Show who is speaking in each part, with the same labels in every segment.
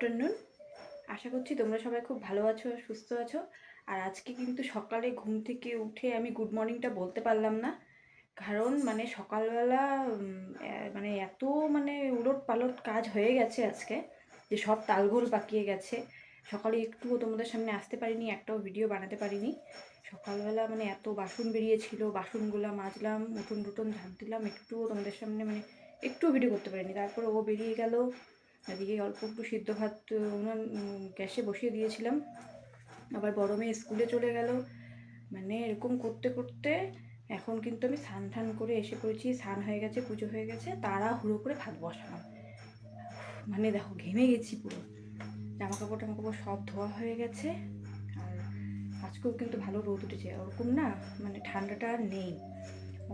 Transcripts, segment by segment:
Speaker 1: Afternoon. আশা করছি তোমরা সবাই খুব ভালো আছো, সুস্থ আছো। আর আজকে কিন্তু সকালে ঘুম থেকে উঠে আমি গুড মর্নিংটা বলতে পারলাম না, কারণ মানে সকালবেলা মানে এত মানে উলট পালট কাজ হয়ে গেছে আজকে যে সব তালগোল পাকিয়ে গেছে। সকালে একটুও তোমাদের সামনে আসতে পারিনি, একটাও ভিডিও বানাতে পারিনি। সকালবেলা মানে এত বাসন বেরিয়েছিল, বাসনগুলো মাজলাম, উঠোন টুটন ঝাঁট দিলাম, একটুও তোমাদের সামনে মানে একটুও ভিডিও করতে পারিনি। তারপরে ও বেরিয়ে গেল, এদিকে অল্প একটু সিদ্ধ ভাত গ্যাসে বসিয়ে দিয়েছিলাম। আবার বড় মেয়ে স্কুলে চলে গেল, মানে এরকম করতে করতে এখন কিন্তু আমি স্নান টান করে এসে পড়েছি। স্নান হয়ে গেছে, পুজো হয়ে গেছে, তাড়াহুড়ো করে ভাত বসালাম। মানে দেখো ঘেমে গেছি পুরো, জামা কাপড় সব ধোয়া হয়ে গেছে। আর আজকেও কিন্তু ভালো রোদ উঠেছে, ওরকম না মানে ঠান্ডাটা আর নেই,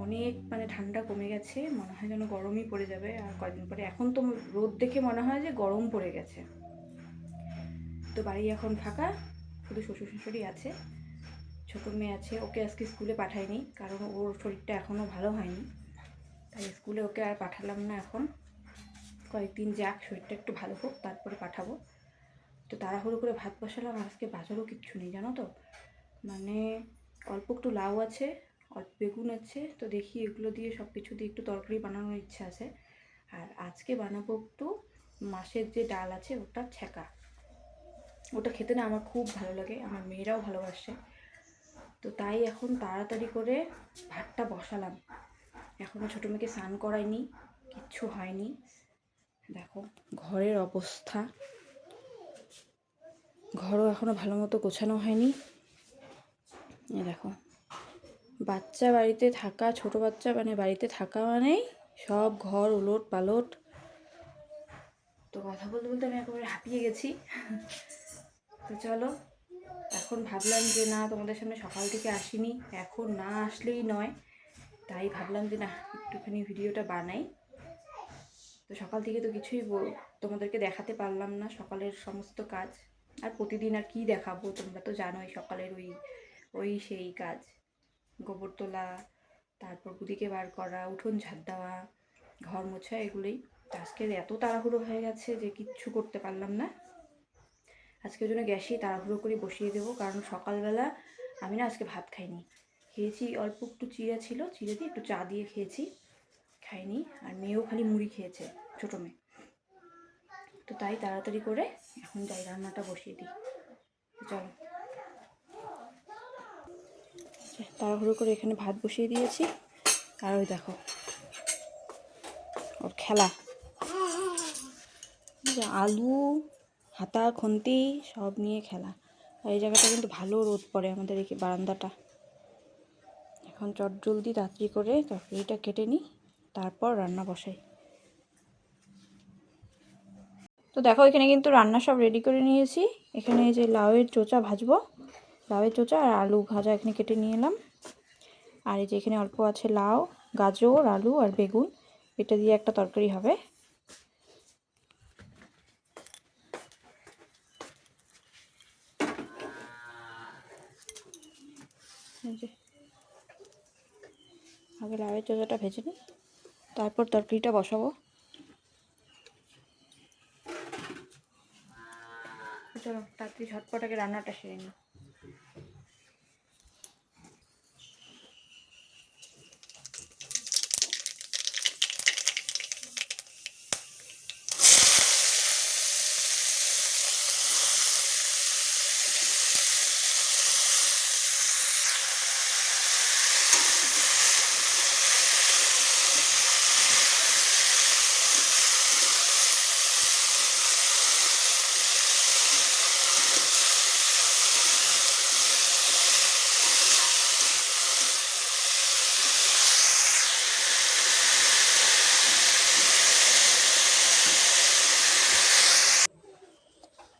Speaker 1: অনেক মানে ঠান্ডা কমে গেছে। মনে হয় যেন গরমই পড়ে যাবে আর কয়েকদিন পরে। এখন তো রোদ দেখে মনে হয় যে গরম পড়ে গেছে। তো বাড়ি এখন ফাঁকা, শুধু শ্বশুর শাশুড়ি আছে, ছোটো মেয়ে আছে। ওকে আজকে স্কুলে পাঠাইনি, কারণ ওর শরীরটা এখনও ভালো হয়নি, তাই স্কুলে ওকে আর পাঠালাম না। এখন কয়েকদিন যাক, শরীরটা একটু ভালো হোক, তারপরে পাঠাবো। তো তাড়াহুড়ো করে ভাত বসালাম। আজকে বাজারও কিচ্ছু নেই জানো তো, মানে অল্প একটু লাউ আছে, অল্প বেগুন আছে, তো দেখি এগুলো দিয়ে সব কিছু দিয়ে একটু তরকারি বানানোর ইচ্ছা আছে। আর আজকে বানাবো একটু মাছের যে ডাল আছে ওটা ছ্যাঁকা। ওটা খেতে না আমার খুব ভালো লাগে, আমার মেয়েরাও ভালোবাসে। তো তাই এখন তাড়াতাড়ি করে ভাতটা বসালাম। এখনও ছোটো মেয়েকে স্নান করাইনি, কিচ্ছু হয়নি। দেখো ঘরের অবস্থা, ঘরও এখনও ভালো মতো গোছানো হয়নি। এই দেখো, বাচ্চা বাড়িতে থাকা, ছোট বাচ্চা মানে বাড়িতে থাকা মানেই সব ঘর উলট পালট। তো কথা বলতে বলতে আমি একেবারে হাঁপিয়ে গেছি। তো চলো, এখন ভাবলাম যে না, তোমাদের সামনে সকাল থেকে আসিনি, এখন না আসলেই নয়, তাই ভাবলাম যে না একটুখানি ভিডিওটা বানাই। তো সকাল থেকে তো কিছুই তোমাদেরকে দেখাতে পারলাম না, সকালের সমস্ত কাজ। আর প্রতিদিন আর কি দেখাবো, তোমরা তো জানোই সকালের ওই সেই কাজ, গোবর তোলা, তারপর গুদিকে বার করা, উঠোন ঝাড় দেওয়া, ঘর মোছা, এগুলোই। আজকে এত তাড়াহুড়ো হয়ে গেছে যে কিচ্ছু করতে পারলাম না। আজকের জন্য গ্যাসেই তাড়াহুড়ো করে বসিয়ে দেবো, কারণ সকালবেলা আমি না আজকে ভাত খাইনি। খেয়েছি অল্প একটু চিড়া ছিল, চিড়া দিয়ে একটু চা দিয়ে খেয়েছি, খাইনি। আর মেয়েও খালি মুড়ি খেয়েছে, ছোটো মেয়ে। তো তাই তাড়াতাড়ি করে এখন যাই রান্নাটা বসিয়ে দিই। চলো, তাড়াহুড়ো করে এখানে ভাত বসিয়ে দিয়েছি। আর ওই দেখো ওর খেলা, আলু, হাতা, খুন্তি সব নিয়ে খেলা। আর এই জায়গাটা কিন্তু ভালো রোদ পড়ে, আমাদের এই বারান্দাটা। এখন চটজলদি তাড়াতাড়ি করে তরকারিটা কেটে নিই, তারপর রান্না বসাই। তো দেখো এখানে কিন্তু রান্না সব রেডি করে নিয়েছি। এখানে এই যে লাউয়ের চোচা ভাজবো, লাউয়ের চোচা আর আলু ভাজা এখানে কেটে নিয়ে এলাম। আর এই যে এখানে অল্প আছে লাউ, গাজর, আলু আর বেগুন, এটা দিয়ে একটা তরকারি হবে। আগে লাউয়ের চোচাটা ভেজে নিই, তারপর তরকারিটা বসাবো। চলো তাড়াতাড়ি ঝটপট আগে রান্নাটা সেরে নিই।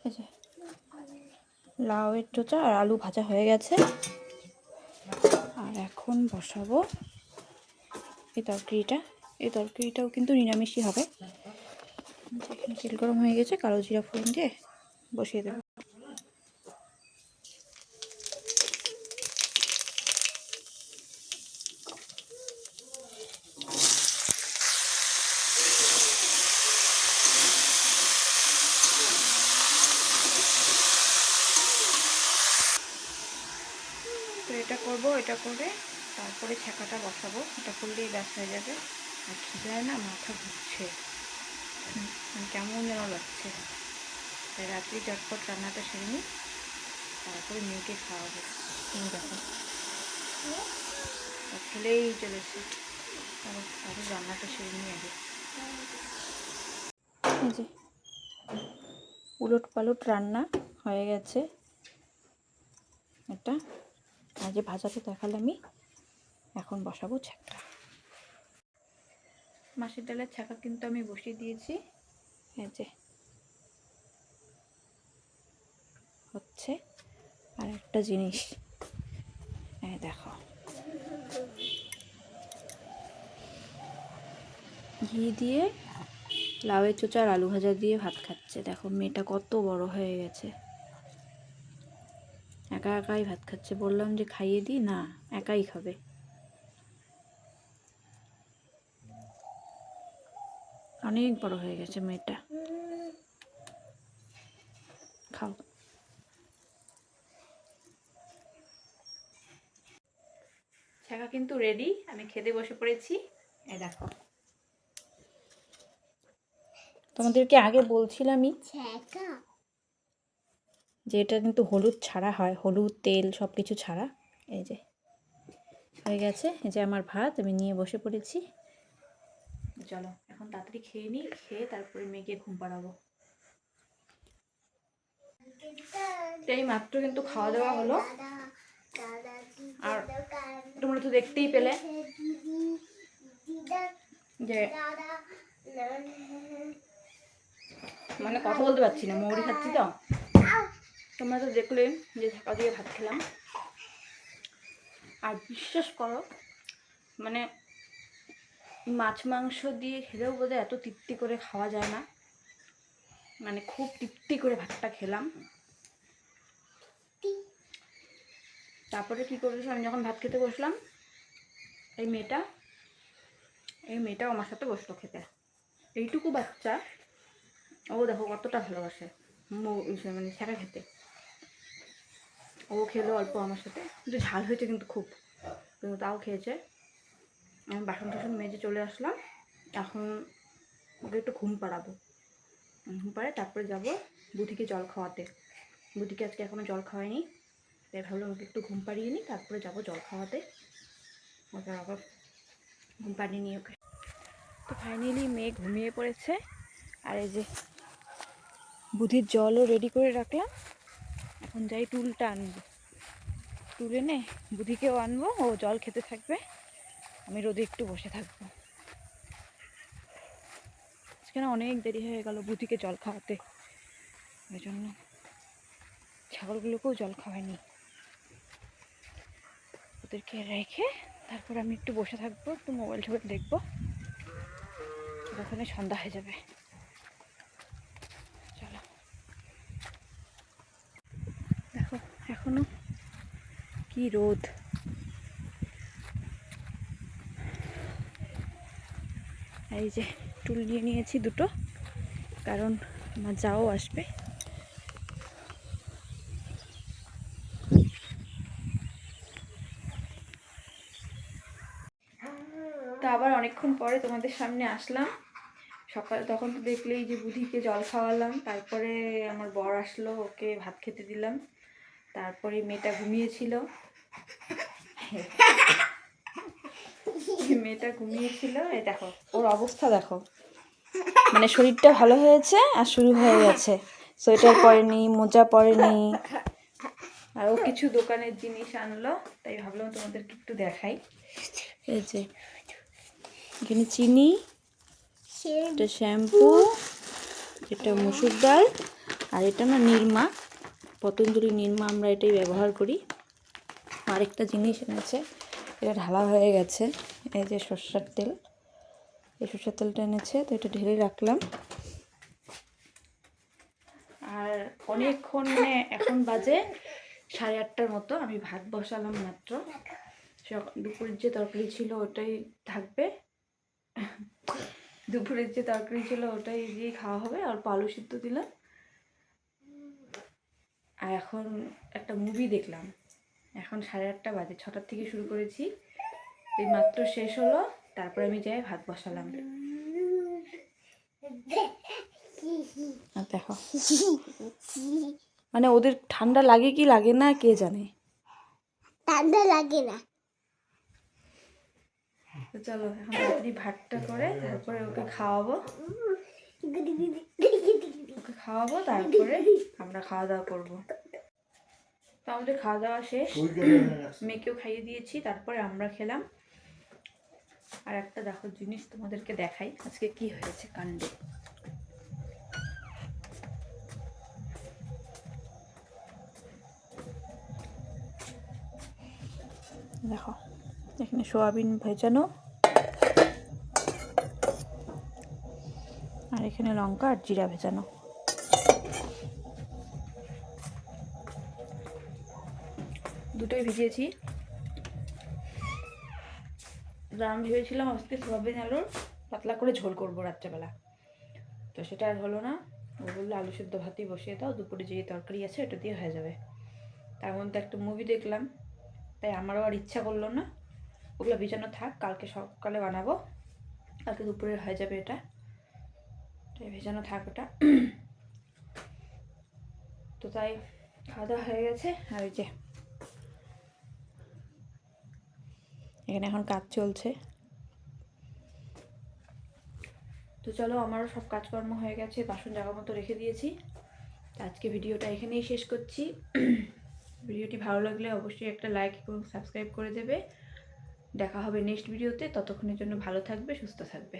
Speaker 1: এই যে লাউয়ের চোচা আর আলু ভাজা হয়ে গেছে, আর এখন বসাবো এই তরকারিটা। এই তরকারিটাও কিন্তু নিরামিষই হবে। এখানে তেল গরম হয়ে গেছে, কালো জিরা ফোড়ন দিয়ে বসিয়ে দেবো। এটা করব, এটা করে তারপরে ছ্যাঁকাটা বসাবো। এটা করলেই ব্যাস হয়ে যাবে। আর খিদায় না মাথা ঘুরছে, কেমন যেন লাগছে। তাই রাত্রি চটপট রান্নাটা সেরে নিই, তারপরে মেয়েকে খাওয়াবো। দেখো খেলেই চলেছে। তারপর রান্নাটা সেরে নিই আগে। এই যে উলট পালট রান্না হয়ে গেছে। এটা আর যে ভাজাতে দেখালামই, এখন বসাবো ছ্যাঁকা। মাছের ডালের ছ্যাঁকা কিন্তু আমি বসিয়ে দিয়েছি। এই যে হচ্ছে। আর একটা জিনিস দেখো, ঘি দিয়ে লাউয়ের চোচা আর আলু ভাজা দিয়ে ভাত খাচ্ছে। দেখো মেয়েটা কত বড় হয়ে গেছে, একা একাই ভাত খাচ্ছে। বললাম যে খাইয়ে দিই, না একাই খাবে। অনেক বড় হয়ে গেছে মেয়েটা। খাও। ছ্যাঁকা কিন্তু রেডি, আমি খেতে বসে পড়েছি। এই দেখো, তোমাদেরকে আগে বলছিলামই যে এটা কিন্তু হলুদ ছাড়া হয়, হলুদ তেল সব কিছু ছাড়া। এই যে হয়ে গেছে। এই যে আমার ভাত আমি নিয়ে বসে পড়েছি। চলো এখন তাড়াতাড়ি খেয়ে নিই, খেয়ে তারপরে মেয়েকে ঘুম পাড়াবো। এই মাত্র কিন্তু খাওয়া দাওয়া হলো, আর তোমরা তো দেখতেই পেলে যে মানে কথা বলতে পারছি না, মৌরি খাচ্ছি তো। তোমরা তো দেখলে যে ছ্যাঁকা দিয়ে ভাত খেলাম। আর বিশ্বাস করো, মানে মাছ মাংস দিয়ে খেলেও বোধহয় এত তৃপ্তি করে খাওয়া যায় না। মানে খুব তৃপ্তি করে ভাতটা খেলাম। তারপরে কি করেছি, আমি যখন ভাত খেতে বসলাম, এই মেয়েটাও আমার সাথে বসলো খেতে। এইটুকু বাচ্চা, ও দেখো কতটা ভালোবাসে মানে ছ্যাঁকা খেতে। ও খেলো অল্প আমার সাথে, কিন্তু ঝাল হয়েছে কিন্তু খুব, কিন্তু তাও খেয়েছে। আমি বাসন টাসন মেজে চলে আসলাম। এখন ওকে একটু ঘুম পাড়াবো। ঘুম পাড়ে তারপরে যাব বুধিকে জল খাওয়াতে। বুধিকে আজকে এখনও জল খাওয়াইনি, তাই ভাবলাম ওকে একটু ঘুম পাড়িয়ে নিই, তারপরে যাবো জল খাওয়াতে। ওকে আবার ঘুম পাড়িয়ে নিই ওকে। তো ফাইনালি মেয়ে ঘুমিয়ে পড়েছে। আর এই যে বুধির জলও রেডি করে রাখলাম। এখন যাই টুলটা আনবো, টুল এনে বুধিকেও আনবো, ও জল খেতে থাকবে, আমি রোদে একটু বসে থাকবো। আজকে না অনেক দেরি হয়ে গেল বুধিকে জল খাওয়াতে, ওই জন্য ছাগলগুলোকেও জল খাওয়াইনি। ওদেরকে রেখে তারপর আমি একটু বসে থাকবো, একটু মোবাইল টোবাইল দেখবো, ওখানে সন্ধ্যা হয়ে যাবে। চলো দেখো এখনো কি রোদ। এই যে টুল নিয়ে নিয়েছি দুটো, কারণ আমার যাও আসবে। তো আবার অনেকক্ষণ পরে তোমাদের সামনে আসলাম। সকাল তখন তো দেখলেই যে বুধিকে জল খাওয়ালাম, তারপরে আমার বর আসলো, ওকে ভাত খেতে দিলাম, তারপরে মেয়েটা ঘুমিয়েছিল। মেয়েটা ঘুমিয়েছিল, এই দেখো ওর অবস্থা দেখো, মানে শরীরটা ভালো হয়েছে আর শুরু হয়ে গেছে। সোয়েটার পরেনি, মোজা পরেনি, আর ও কিছু দোকানের জিনিস আনলো, তাই ভাবলাম তোমাদেরকে একটু দেখাই। এই যে এখানে চিনি, এটা শ্যাম্পু, এটা মসুর ডাল, আর এটা না নিরমা, পতঞ্জলি নিরমা, আমরা এটাই ব্যবহার করি। আরেকটা জিনিস এনেছে, এটা ঢালা হয়ে গেছে, এই যে সর্ষের তেল, এই সর্ষের তেলটা এনেছে, তো এটা ঢেলে রাখলাম। আর অনেকক্ষণ, মানে এখন বাজে 8:30টার মতো, আমি ভাত বসালাম মাত্র। দুপুরের যে তরকারি ছিল ওটাই থাকবে, দুপুরের যে তরকারি ছিল ওটাই দিয়ে খাওয়া হবে, অল্প আলু সিদ্ধ দিলাম। আর এখন একটা মুভি দেখলাম, এখন 8:30 বাজে, 6টার থেকে শুরু করেছি, এই মাত্র শেষ হলো। তারপরে আমি যাই ভাত বসালাম। দেখো মানে ওদের ঠান্ডা লাগে কি লাগে না কে জানে।
Speaker 2: ঠান্ডা লাগে না।
Speaker 1: তো চলো এখন তাড়াতাড়ি ভাতটা করে তারপরে ওকে খাওয়াবো, তারপরে আমরা খাওয়া দাওয়া করবো। তো আমাদের খাওয়া দাওয়া শেষ, মেয়েকেও খাইয়ে দিয়েছি, তারপরে আমরা খেলাম। আর একটা দেখো জিনিস তোমাদেরকে দেখাই আজকে কি হয়েছে কাণ্ডে। দেখো এখানে সোয়াবিন ভেজানো, আর এখানে লঙ্কা আর জিরা ভেজানো। দুটোই ভিজিয়েছি। আমি ভেবেছিলাম আজকে সোয়াবিন আলুর পাতলা করে ঝোল করবো রাত্রেবেলা, তো সেটা আর হলো না। ও বললো আলু সেদ্ধ ভাতই বসিয়ে দাও, দুপুরে যে তরকারি আছে ওটা দিয়ে হয়ে যাবে। তার মধ্যে একটা মুভি দেখলাম, তাই আমারও আর ইচ্ছা করলো না। ওগুলো ভিজানো থাক, কালকে সকালে বানাবো, কালকে দুপুরে হয়ে যাবে এটা, তাই ভেজানো থাক ওটা। তো তাই খাওয়া দাওয়া হয়ে গেছে। আর ওই যে এখানে এখন কাজ চলছে। তো চলো আমারও সব কাজকর্ম হয়ে গেছে, বাসন জায়গা মতো রেখে দিয়েছি। আজকে ভিডিওটা এখানেই শেষ করছি। ভিডিওটি ভালো লাগলে অবশ্যই একটা লাইক এবং সাবস্ক্রাইব করে দেবে। দেখা হবে নেক্সট ভিডিওতে, ততক্ষণের জন্য ভালো থাকবে, সুস্থ থাকবে।